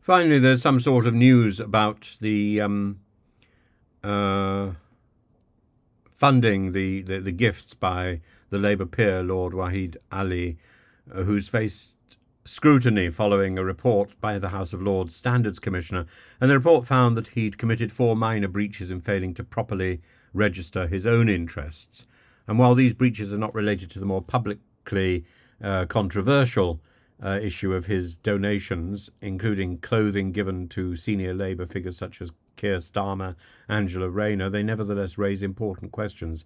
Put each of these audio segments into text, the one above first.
Finally, there's some sort of news about the funding the gifts by the Labour peer Lord Alli, who's faced scrutiny following a report by the House of Lords Standards Commissioner, and the report found that he'd committed 4 minor breaches in failing to properly register his own interests. And while these breaches are not related to the more publicly controversial issue of his donations, including clothing given to senior Labour figures such as Keir Starmer, Angela Rayner, they nevertheless raise important questions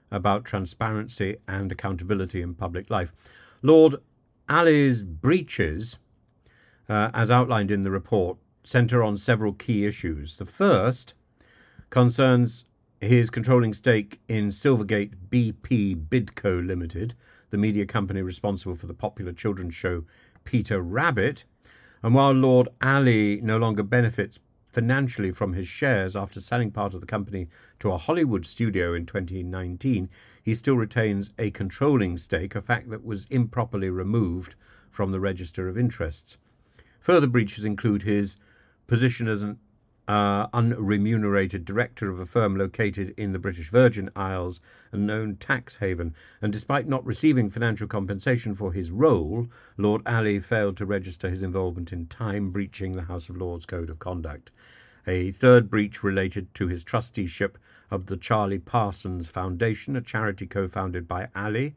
about transparency and accountability in public life. Lord Alli's breaches, as outlined in the report, centre on several key issues. The first concerns his controlling stake in Silvergate BP Bidco Limited, the media company responsible for the popular children's show Peter Rabbit. And while Lord Alli no longer benefits financially from his shares after selling part of the company to a Hollywood studio in 2019, he still retains a controlling stake, a fact that was improperly removed from the Register of Interests. Further breaches include his position as an unremunerated director of a firm located in the British Virgin Isles, a known tax haven, and despite not receiving financial compensation for his role, Lord Alli failed to register his involvement in time, breaching the House of Lords Code of Conduct. A third breach related to his trusteeship of the Charlie Parsons Foundation, a charity co-founded by Alli,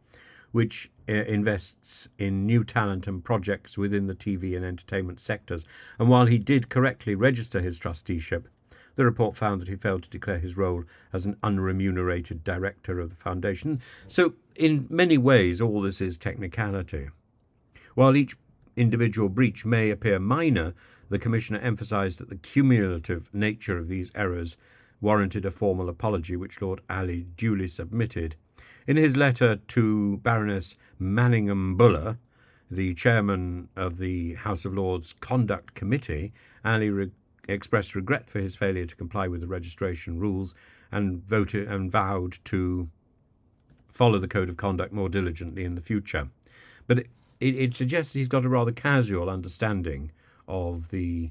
which invests in new talent and projects within the TV and entertainment sectors. And while he did correctly register his trusteeship, the report found that he failed to declare his role as an unremunerated director of the foundation. So in many ways, all this is technicality. While each individual breach may appear minor, the Commissioner emphasised that the cumulative nature of these errors warranted a formal apology, which Lord Alli duly submitted. In his letter to Baroness Manningham-Buller, the chairman of the House of Lords Conduct Committee, Alli expressed regret for his failure to comply with the registration rules and vowed to follow the Code of Conduct more diligently in the future. But it suggests he's got a rather casual understanding of the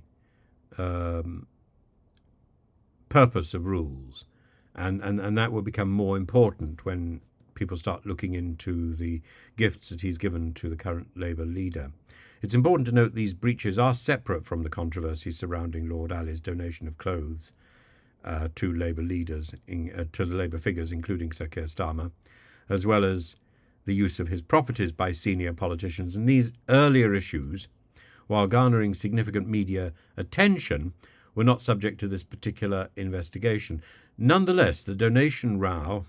purpose of rules, and that will become more important when people start looking into the gifts that he's given to the current Labour leader. It's important to note these breaches are separate from the controversy surrounding Lord Alli's donation of clothes to Labour leaders, to the Labour figures, including Sir Keir Starmer, as well as the use of his properties by senior politicians. And these earlier issues, while garnering significant media attention, were not subject to this particular investigation. Nonetheless, the donation row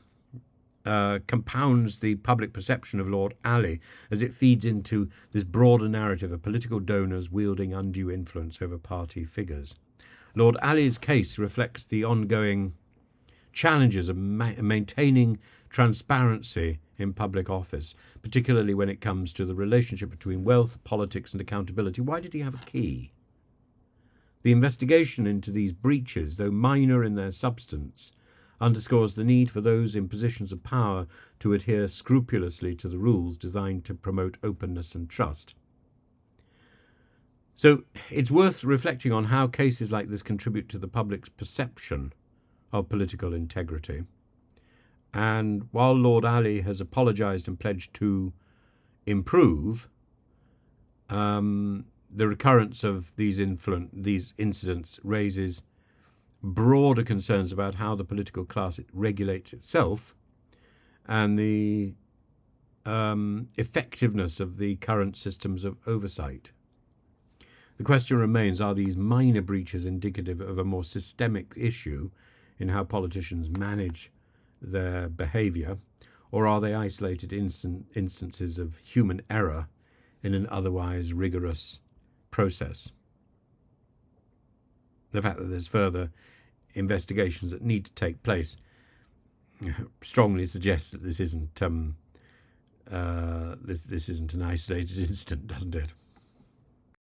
compounds the public perception of Lord Alli as it feeds into this broader narrative of political donors wielding undue influence over party figures. Lord Alli's case reflects the ongoing challenges of maintaining transparency in public office, particularly when it comes to the relationship between wealth, politics and accountability. Why did he have a key? The investigation into these breaches, though minor in their substance, underscores the need for those in positions of power to adhere scrupulously to the rules designed to promote openness and trust. So it's worth reflecting on how cases like this contribute to the public's perception of political integrity. And while Lord Alli has apologised and pledged to improve, the recurrence of these incidents raises broader concerns about how the political class regulates itself and the effectiveness of the current systems of oversight. The question remains, are these minor breaches indicative of a more systemic issue in how politicians manage their behaviour, or are they isolated instances of human error in an otherwise rigorous process? The fact that there's further investigations that need to take place strongly suggests that this isn't this isn't an isolated incident, doesn't it?